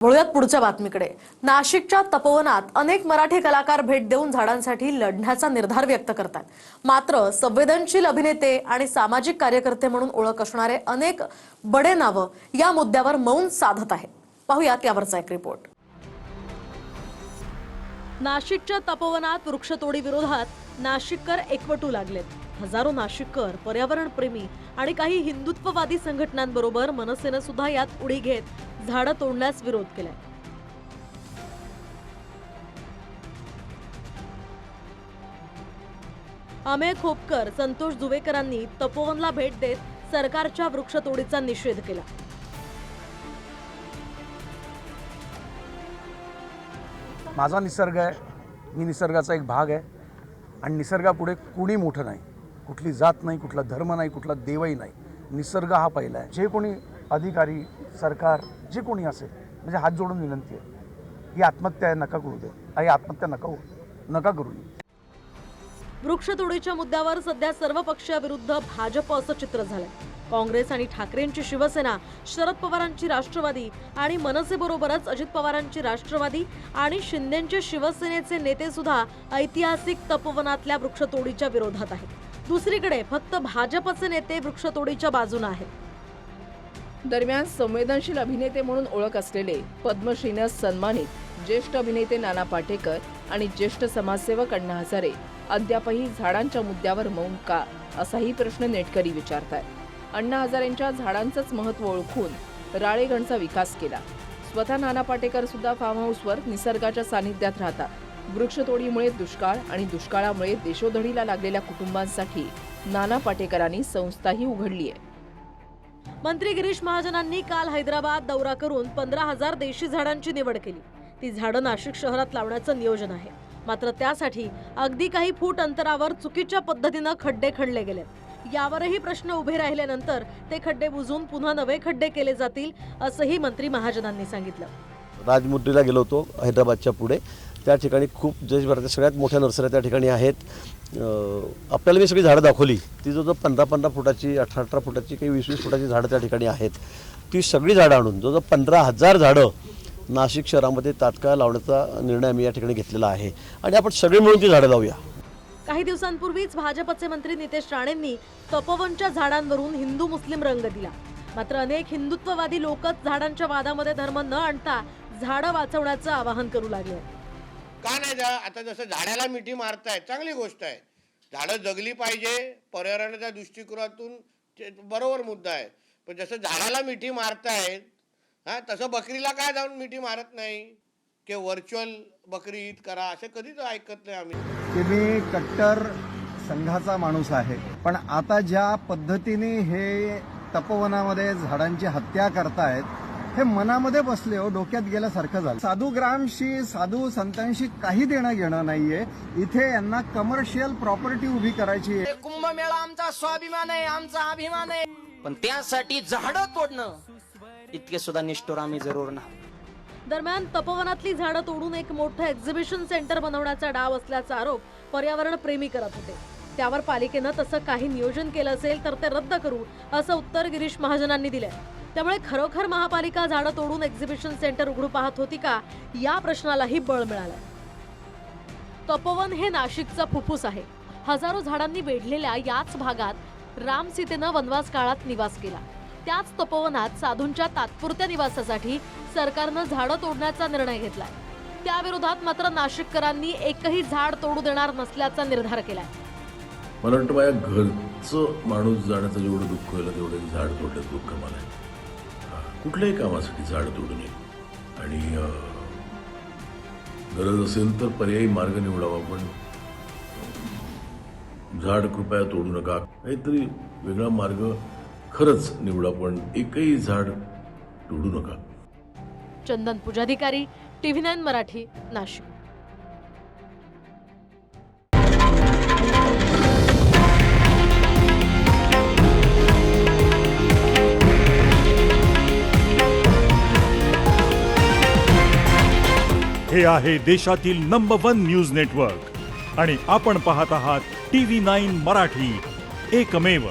वळूयात पुढच्या बातमीकडे। नाशिकच्या तपोवनात अनेक मराठी कलाकार भेट देऊन झाडांसाठी लढण्याचा निर्धार व्यक्त करतात। मात्र संवेदनशील अभिनेते आणि सामाजिक कार्यकर्ते म्हणून ओळख असणारे अनेक बडे नाव या मुद्द्यावर मौन साधत आहेत। पाहूयात यावरचा एक रिपोर्ट। नाशिकच्या तपोवनात वृक्षतोडी विरोधात नाशिककर एकवटू लागलेत। हजारो नाशिककर, पर्यावरण प्रेमी आणि काही हिंदुत्ववादी संघटनांबरोबर मनसेने सुद्धा यात उडी घेत झाडं तोडण्यास विरोध केलाय। अमेय खोपकर, संतोष जुवेकरांनी तपोवनला भेट देत सरकारच्या वृक्षतोडीचा निषेध केला। माझा निसर्ग आहे, मी निसर्गाचा एक भाग आहे आणि निसर्गापुढे कुणी मोठं नाही, कुठली जात नाही, कुठला धर्म नाही, कुठला देवही नाही। निसर्ग हा पहिला आहे। जे कोणी अधिकारी, सरकार जे कोणी असेल, म्हणजे हात जोडून विनंती आहे, ही आत्महत्या नका करू दे, ही आत्महत्या नका करू। वृक्षतोडीच्या मुद्द्यावर सध्या सर्व पक्षाविरुद्ध भाजप असं चित्र झालंय। काँग्रेस आणि ठाकरेंची शिवसेना, शरद पवारांची राष्ट्रवादी आणि मनसेबरोबरच अजित पवारांची राष्ट्रवादी आणि शिंदेंचे शिवसेनेचे नेते सुद्धा ऐतिहासिक तपोवनातल्या वृक्षतोडीच्या विरोधात आहेत। दुसरीकडे फक्त भाजपचे नेते वृक्षतोडीच्या बाजूने आहेत। दरम्यान संवेदनशील अभिनेते म्हणून ओळख असलेले पद्मश्रीने सन्मानित ज्येष्ठ अभिनेते नाना पाटेकर आणि ज्येष्ठ समाजसेवक अण्णा हजारे अद्यापही झाडांच्या मुद्द्यावर मौन का, असाही प्रश्न नेटकरी विचारतात। अण्णा हजारेंच्या झाडांचंच महत्त्व ओळखून राळेगणचा विकास केला। स्वतः नाना पाटेकर सुद्धा फार्म हाऊसवर निसर्गाच्या सानिध्यात राहतात। वृक्षतोडीमुळे दुष्काळ आणि दुष्काळामुळे देशोधडीला लागलेल्या कुटुंबांसाठी नाना पाटेकरांनी संस्थाही उघडली आहे। मंत्री गिरीश महाजनांनी काल हैदराबाद दौरा करून 15,000 देशी झाडांची निवड केली। ती झाडं नाशिक शहरात लावण्याचं नियोजन आहे। मात्र त्यासाठी अगदी काही फूट अंतरावर चुकीच्या पद्धतीने खड्डे खणले गेले। यावरही प्रश्न उभे राहिल्यानंतर ते खड्डे बुजवून पुन्हा नवे खड्डे केले जातील, असंही मंत्री महाजनांनी सांगितलं। राजमुद्रीला गेलो होतो हैदराबादच्या पुढे, त्या ठिकाणी खूप देशभरातल्या सगळ्यात मोठ्या नर्सऱ्या त्या ठिकाणी आहेत। आपल्याला मी सगळी झाडं दाखवली, ती जो 15-15 फुटाची, 18-18 फुटाची, काही 20-20 फुटाची झाडं त्या ठिकाणी आहेत। ती सगळी झाडं आणून जो 15,000 झाडं नाशिक शहरामध्ये तात्काळ लावण्याचा निर्णय आम्ही या ठिकाणी घेतलेला आहे आणि आपण सगळे मिळून ती झाडं लावूया। काही दिवसांपूर्वीच भाजपचे मंत्री नितेश राणेंनी तपोवनच्या झाडांवरून हिंदू मुस्लिम रंग दिला। मात्र अनेक हिंदुत्ववादी लोकच झाडांच्या वादामध्ये धर्म न आणता झाडं वाचवण्याचं आवाहन करू लागले। का नाही आता जसं झाडाला मिठी मारतायत, चांगली गोष्ट आहे। झाडं जगली पाहिजे, पर्यावरणाच्या दृष्टिकोनातून बरोबर मुद्दा आहे। पण जसं झाडाला मिठी मारतायत, तसं बकरीला काय जाऊन मिठी मारत नाही की व्हर्च्युअल बकरी ईद करा, असं कधीच ऐकत नाही आम्ही। की मी कट्टर संघाचा माणूस आहे, पण आता ज्या पद्धतीने हे तपोवनामध्ये झाडांची हत्या करतायत, हे मनामध्ये बसले हो, डोक्यात गेल्यासारखं झालं। साधुग्रामशी, साधू संतांशी काही देणं घेणं नाहीये। इथे यांना कमर्शियल प्रॉपर्टी उभी करायची आहे। कुंभमेळा आमचा स्वाभिमान आहे, आमचा अभिमान आहे, पण त्यासाठी झाडं तोडणं इतके सुद्धा निष्ठुर आम्ही जरूर नाही। दरम्यान तपोवनातली झाडं तोडून एक मोठं एक्झिबिशन सेंटर बनवण्याचा डाव असल्याचा आरोप पर्यावरण प्रेमी करत होते। त्यावर पालिकेनं तसं काही नियोजन केलं असेल तर ते रद्द करू, असं उत्तर गिरीश महाजनांनी दिलंय। त्यामुळे खरोखर महापालिका झाडं तोडून एक्झिबिशन सेंटर उघडू पाहत होती का, या प्रश्नालाही बळ मिळालंय। तपोवन हे नाशिकचं फुफ्फुस आहे। हजारो झाडांनी वेढलेल्या याच भागात राम सीतेनं वनवास काळात निवास केला। त्याच तपोवनात साधूंच्या तात्पुरत्या निवासासाठी सरकारनं झाडं तोडण्याचा निर्णय घेतलाय। त्याविरोधात मात्र नाशिककरांनी एकही झाड तोडू देणार नसल्याचा निर्धार केलाय। मला वाटतं माझ्या घरचं माणूस जाण्याचं जेवढं दुःख होईल तेवढे झाड तोडण्याचं दुःख मला आहे। कुठल्याही कामासाठी झाड तोडू नये आणि गरज असेल तर पर्यायी मार्ग निवडावा, पण झाड कृपया तोडू नका। काहीतरी वेगळा मार्ग खरंच निवडा, पण एकही झाड तोडू नका। चंदन पुजाधिकारी, TV9 मराठी, नाशिक। हे आहे देशातील नंबर 1 न्यूज नेटवर्क आणि आपण पाहत आहात TV9 मराठी, एकमेव।